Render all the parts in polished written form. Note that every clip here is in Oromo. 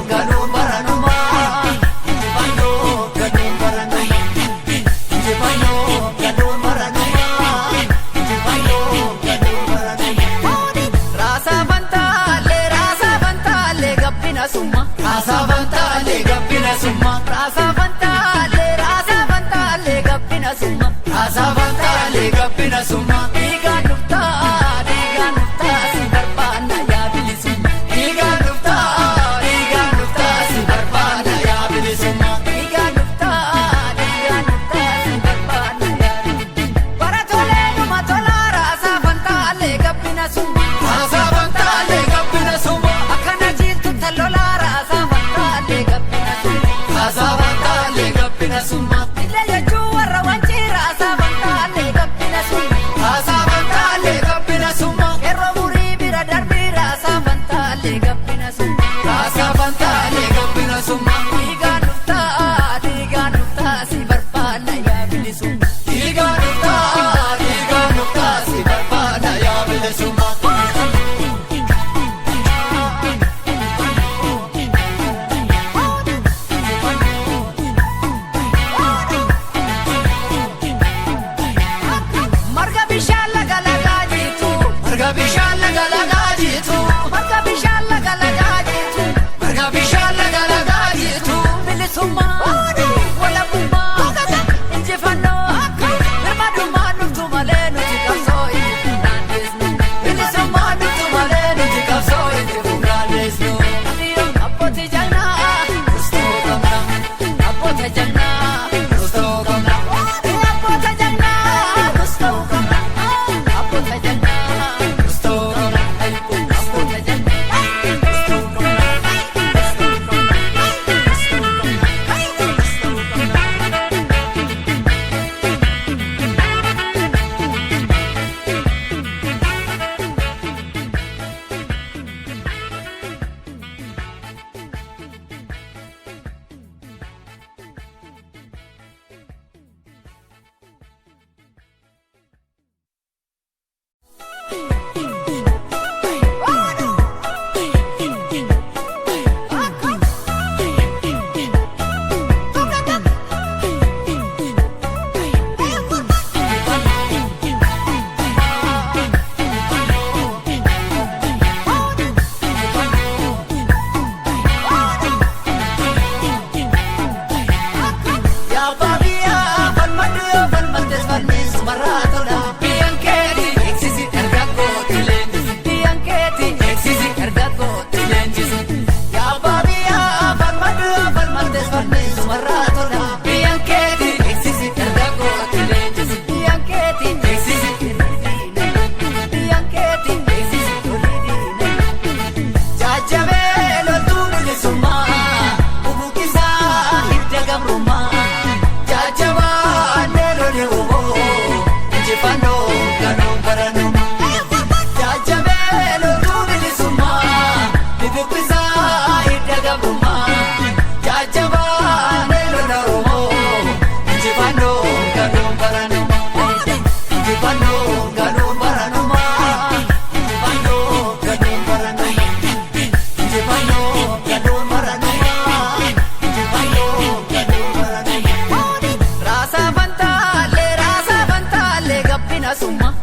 galuun baranumaa. Injifannoo galuun baranumaa. Injifannoo galuun baranumaa. Injifannoo galuun baranumaa. Raasaa fantaalee gabbina summa. Raasaa fantaalee gabbina summa. Raasaa fantaalee gabbina summa. Raasaa fantaalee gabbina summa. Dhiigaan dhuftaa si barbaanna yaa bilisummaa. Dhiigaan dhuftaa si barbaanna yaa bilisummaa. Dhiigaan dhuftaa si barbaanna yaa bilisummaa. Bara tolee numa tolaa raasaa fantaalee gabbina summa. Raasaa fantaalee gabbina summa. Akkana jiiltu tallolaa raasaa fantaalee gabbina summa. Raasaa fantaalee gabbina summa. Illee jechuu warra wancii raasaa fantaalee gabbina summa. Raasaa fantaalee gabbina summa. Yeroo murii bira darbii raasaa fantaalee gabbina summa. Raasaa fantaalee gabbina summa. Dhiigaan dhuftaa si barbaanna yaa bilisummaa. Dhiigaan dhuftaa si barbaanna yaa bilisummaa. Marga bishaan laga lagaa jiitu. Marga bishaan laga lagaa jiitu. Marga bishaan laga lagaa jiitu. Marga bishaan laga lagaa jiitu. Bilisummaa walabummaa injifannoo birmadummaa dhuftu malee nuti qabsoo itti fundaandeesnu. Bilisummaa dhuftu malee nuti qabsoo itti fundaandeesnu. Abbootii jagnaa goostoo qabna. Abboota jagnaa goostoo qabna. Abboota jagnaa goostoo qabna. Abboota jagnaa goostoo qabna. Abboota jagnaa goostoo qabna.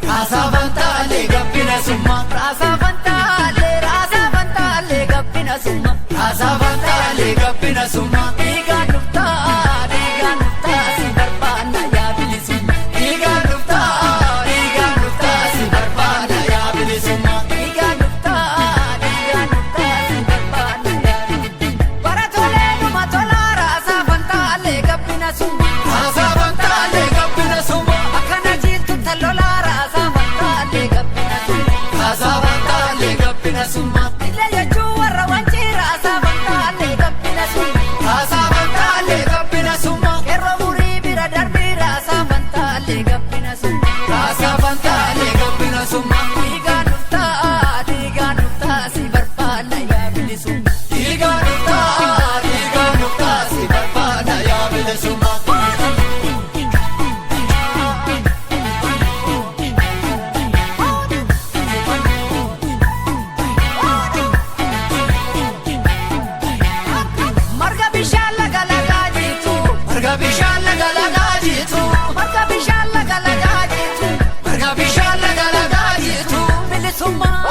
Raasaa fantaalee gabbina summa. Raasaa fantaalee gabbina summa. Raasaa fantaalee gabbina summa. Dhiigaan dhuftaa si barbaanna yaa bilisummaa. Dhiigaan dhuftaa si barbaanna yaa bilisummaa. Dhiigaan dhuftaa si barbaanna yaa bilisummaa. Bara tolee numa tolaa raasaa fantaalee gabbina summa. Raasaa fantaalee gabbina summa. Akkana jiiltu tallolaa raasaa fantaalee gabbina summa. Raasaa fantaalee gabbina summa. Illee jechuu warra wancii raasaa fantaalee gabbina summa. Raasaa summa